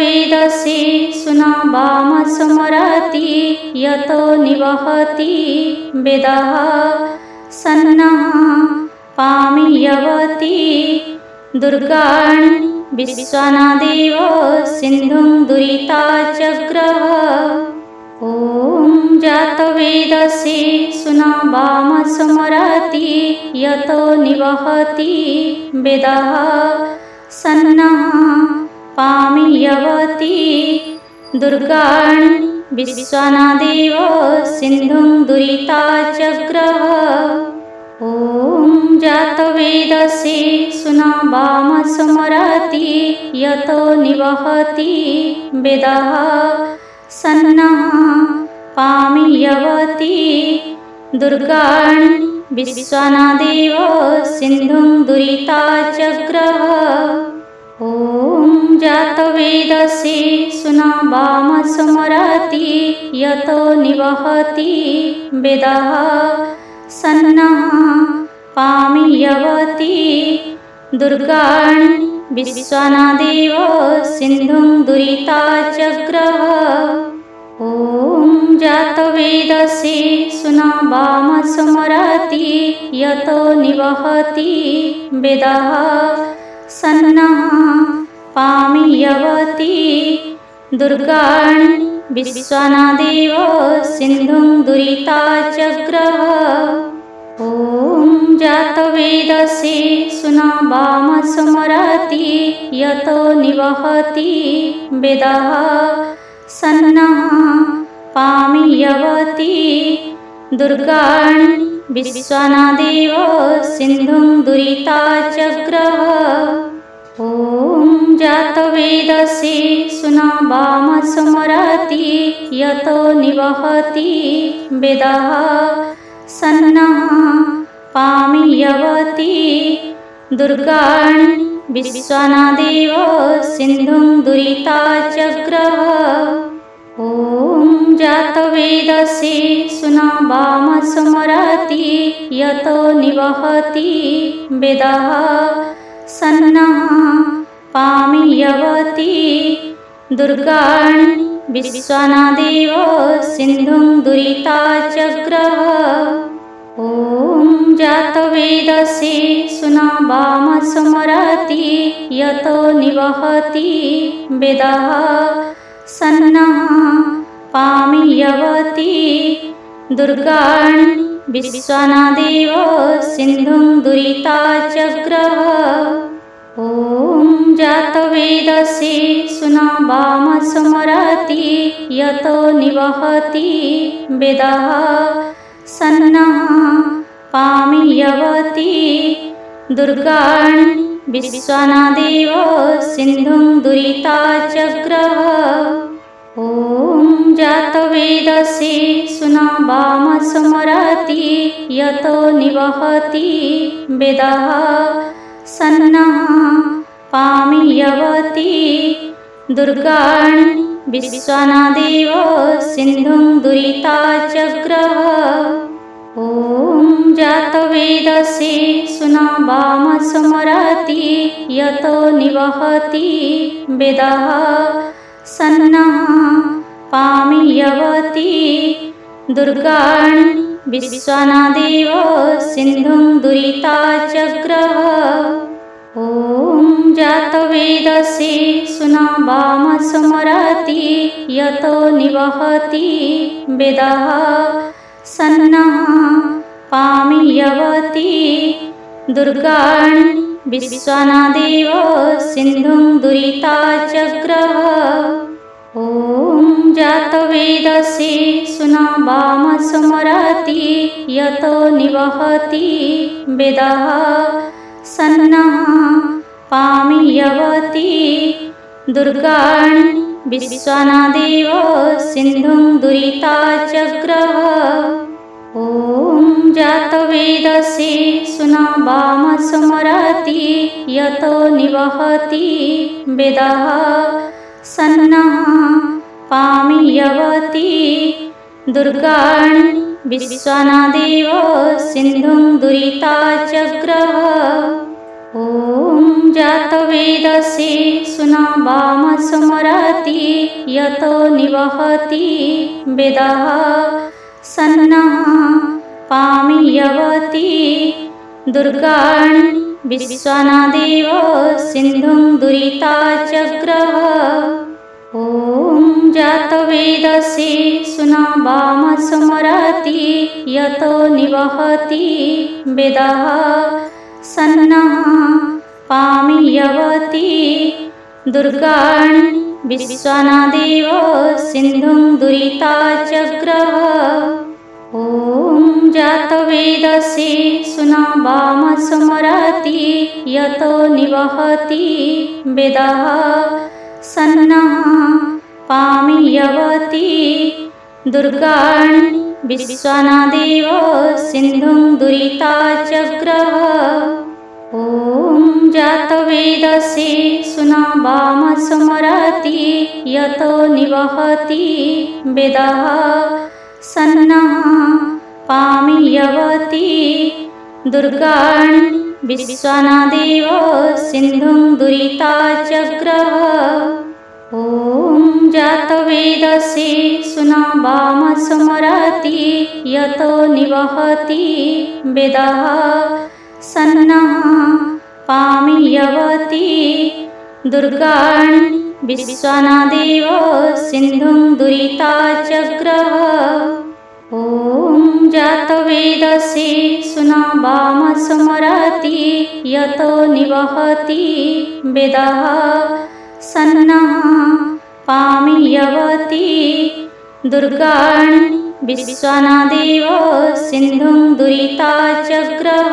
वेदसे सुनावामसमरति यतो निवहति वेदः सन्नः पामियवति दुर्गान् विश्वनादेव सिन्धुं दुरिताचग्रः। ॐ जातवेदसे सुनावामसमरति यतो निवहति वेदः सन्नः पामियवति दुर्गान् विश्वनादेव सिन्धुं दुरिताचग्रः। ॐ जातवेदसे सुनावामसमरति यतो निवहति वेदः सन्नः पामियवति दुर्गान् विश्वनादेव सिन्धुं दुरिताचग्रः। ॐ जातवेदसे सुनावामसमरति यतो निवहति वेदः सन्नः पामियवति दुर्गान् विश्वनादेव सिन्धुं दुरिताचग्रः। ॐ जातवेदसे सुनावामसमरति यतो निवहति वेदः सन्नः पामियवति दुर्गान् विश्वनादेव सिन्धुं दुरिताचग्रः। ॐ जातवेदसे सुनावामसमरति यतो निवहति वेदः सन्नः पामियवति दुर्गान् विश्वनादेव सिन्धुं दुरिताचग्रः। ॐ जातवेदसे सुनावामसमरति यतो निवहति वेदः सन्नः पामियवति दुर्गान् विश्वनादेव सिन्धुं दुरिताचग्रः। ॐ जातवेदसे सुनावामसमरति यतो निवहति वेदः सन्नः पामियवति दुर्गान् विश्वनादेव सिन्धुं दुरिताचग्रः। ॐ जातवेदसे सुनावामसमरति यतो निवहति वेदः सन्नः पामियवति दुर्गान् विश्वनादेव सिन्धुं दुरिताचग्रः। ॐ जातवेदसे सुनावामसमरति यतो निवहति वेदः सन्नः पामियवति दुर्गान् विश्वनादेव सिन्धुं दुरिताचग्रः। ॐ जातवेदसे सुनावामसमरति यतो निवहति वेदः सन्नः पामियवति दुर्गान् विश्वनादेव सिन्धुं दुरिताचग्रः। ॐ जातवेदसे सुनावामसमरति यतो निवहति वेदः सन्नः पामियवति दुर्गान् विश्वनादेव सिन्धुं दुरिताचग्रः। ॐ जातवेदसे सुनावामसमरति यतो निवहति वेदः सन्नः पामियवति दुर्गान् विश्वनादेव सिन्धुं दुरिताचग्रः। ॐ जातवेदसे सुनावामसमरति यतो निवहति वेदः सन्नः पामियवति दुर्गान् विश्वनादेव सिन्धुं दुरिताचग्रः। ॐ जातवेदसे सुनावामसमरति यतो निवहति वेदः सन्नः पामियवति दुर्गान् विश्वनादेव सिन्धुं दुरिताचग्रः। ॐ जात जातवेदसे सुनावामसमरति यतो निवहति वेदः सन्नः पामियवति दुर्गाणि विश्वनादेव सिन्धुं दुरिताचग्रः। ॐ जातवेदसे सुनावामसमरति यतो निवहति वेदः सन्नः पामियवति दुर्गाणि विश्वनादेव सिन्धुं दुरिताचग्रः। ॐ जातवेदसे सुनावामसमरति यतो निवहति वेदः सन्नः पामियवति दुर्गाणि विश्वनादेव सिन्धुं दुरिताचग्रः। ॐ जातवेदसे सुनावामसमरति यतो निवहति वेदः सन्नः पामियवति दुर्गाणि विश्वनादेव सिन्धुं दुरिताचग्रः। ॐ जातवेदसे सुनावामसमरति यतो निवहति वेदः सन्नः पामियवति दुर्गाणि विश्वनादेव सिन्धुं दुरिताचग्रः। ॐ जातवेदसे सुनावामसमरति यतो निवहति वेदः सन्नः पामियवति दुर्गाणि विश्वनादेव सिन्धुं दुरिताचग्रः।